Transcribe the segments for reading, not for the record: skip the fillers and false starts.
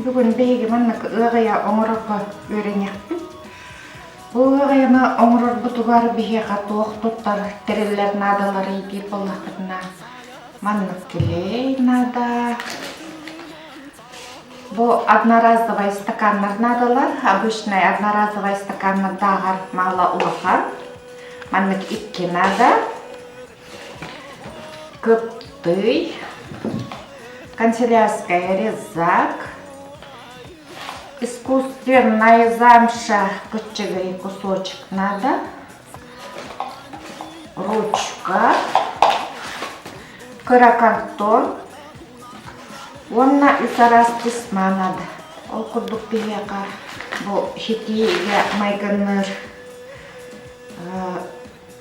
Бүгін бейгі маннық ұғая оңырғы өренекпін. Бұл ұғаяны оңырыр бұтығары бейге қату оқтуттар тірелер надалары ебей болақытына маннық келей нада. Бұл одноразовый стаканнар надалар, обычный одноразовый стаканнар дағар мала ұлақар. Маннық 2 нада. Көптый. Канцелярская резак. Искусственная замша, кучевый кусочек надо. Ручка. Каракартон. Онна үсарас письма надо. Ол курдук бейеқар. Бұл хитиге майганыр.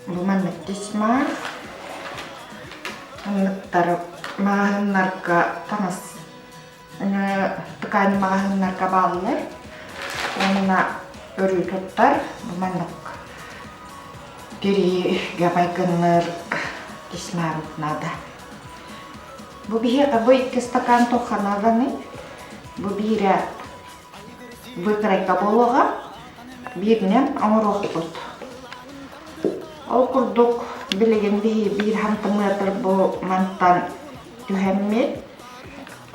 Бұл маннық письма. Маннықтары мағынларға таңыз. Тықайны мағынларға бағылыр. Онына өрі тұттар. Бұл маннық переге майганыр письма надо. Бұл бейеға бұл 2 стакан тоқанағаны. Бұл бейре бұйқырайқа болуға. Бірінен оңыруқ бұд. Ол күрдік білеген бір хантымытыр бұл манттан түхәммет.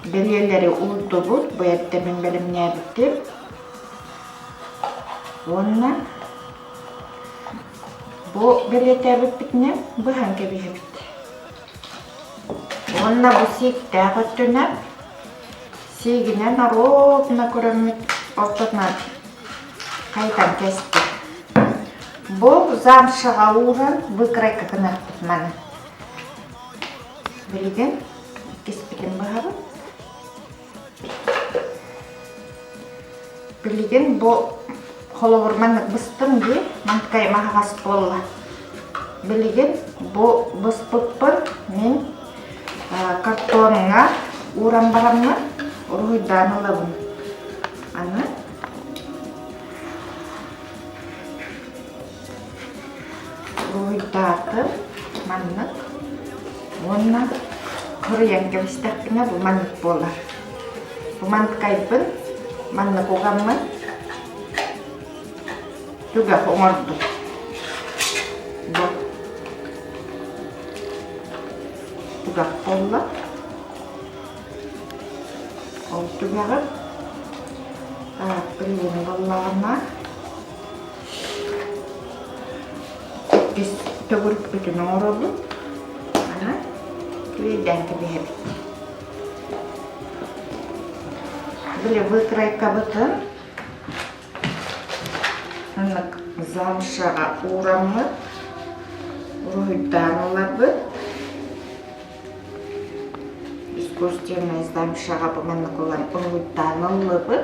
Белелері ұлды бұд. Бұл әтті мен білімне біттім. Онына бұл белеті әбіт бітіне бұл ханға бейе бітті. Онна бұл сиікті ағыттынап, сиігінен ровно көрімет ортатнады. Қайдан кәсті. Бұл замшыға уран бұқырайқа қынақтық маны. Білген, кеспілін бағабы. Білген, бұл қолығырманық бұстым де, мантқай мағағас болла. Білген, бұл бұспыппын мен картоныңа уран бағамна ұруйдан ұлабын. Аны. Ұруйдаты маннық. Онна құрыян кемістәкіне бұл маннық болар. Бұл маннық қайбын, маннық оғамын. Түгі оңырды. Бұл. Түгақ болла. Ол түгәғып. Білген боллағына. Біз төгіріп бүтін оңырылы. Ана. Күлейден кебе. Біле бұлтырайқа бұтын. Анық замшаға урамы. Ұруйдан олабы. Искусственная замшаға бұманық olan ұруйдан олабы.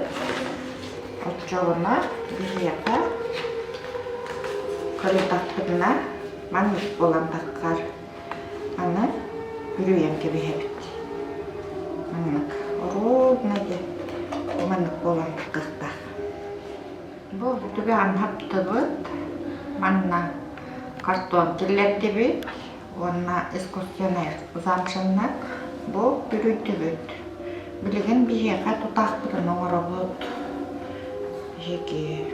Отчоғына бейеқа. Көрітақпына манық болан таққар. Аны үрейен кебе бітті. Манық ұрудына де бұманық болан таққақ. Бұл түбе анхапты бұд. Манна картон келетті бұд. Онна искусственная замшанна бұл үрейді бұд. Білген бейеқа тұтақпыдың оңыры бұд. Жеке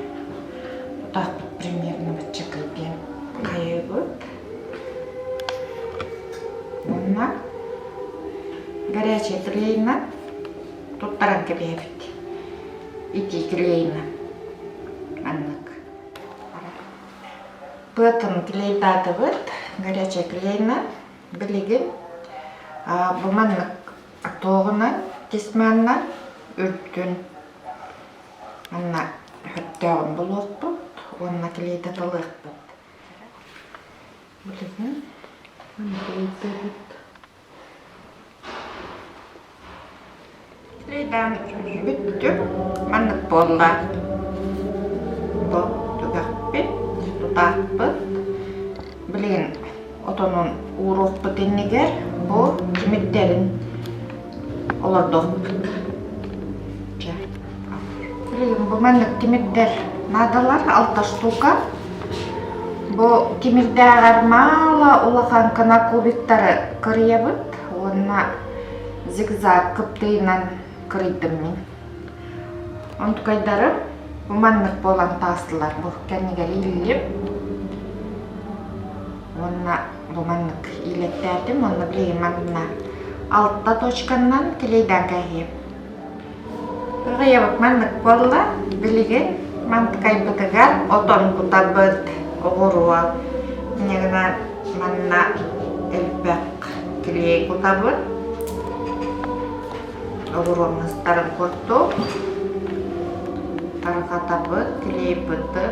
тұтақпыд примерно бітчекілбен қайы бұд. Онна горячая глейна тұттаран кебе бұд. Ити глейна. Аннық. Бұтын глейдады бұд. Горячая глейна. Білеген бұманнық тоғына, тесманна үрттін. Анна хүттеғын бұлық бұд. Онна глейдады лық бұд. Білеген. Онна глейдады бұд. Глейдан бүтті. Маннық болла. Бұл түгақпет, тұтақпыт. Білген, отының ұруқпыт енегер, бұл кеметтерін олардоқпыт. Білген, бұл мәнлік кеметтер надалар, 6 штука. Бұл кеметтер мала улақан қана кубиктары кіребіт. Онына зигзаг кіптейінен кірейдім мен. Onu kaydarıp bu manlık bolan taslılar bu kendine ililip Onna bu manlık iletterdim, onu bileyim manna altta toçkandan kileyden kayıp. Kaya bak manlık bolla bilegen mantık kaybıdıgar oton kuta bıd oğuruwa negana manna elbek kiley kuta bıd oğuruwamız tarım kurtu tarakata bıd kiley bıdı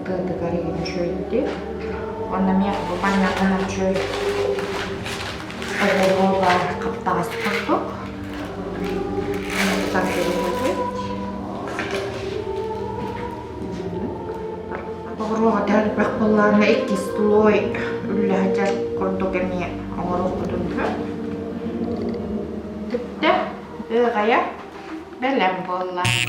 kıtı garigin şöyle ona miyak bu manna şöyle oğuruwa kaptağız kurtuk Oğruğa terpek bollarına ikkis tuloy üllähäjär kurduk emi oğruq kudundu. Tüpte ığaya belem bollar.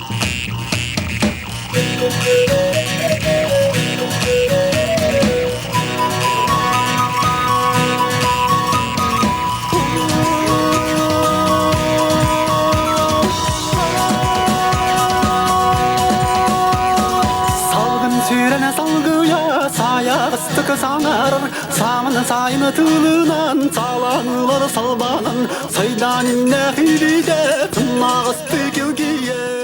Salgıya saya ıstık sanar Samın sayını tığlınan Sağlanılar salbanan Saydan inne hili de Tınma ıstık yılgiye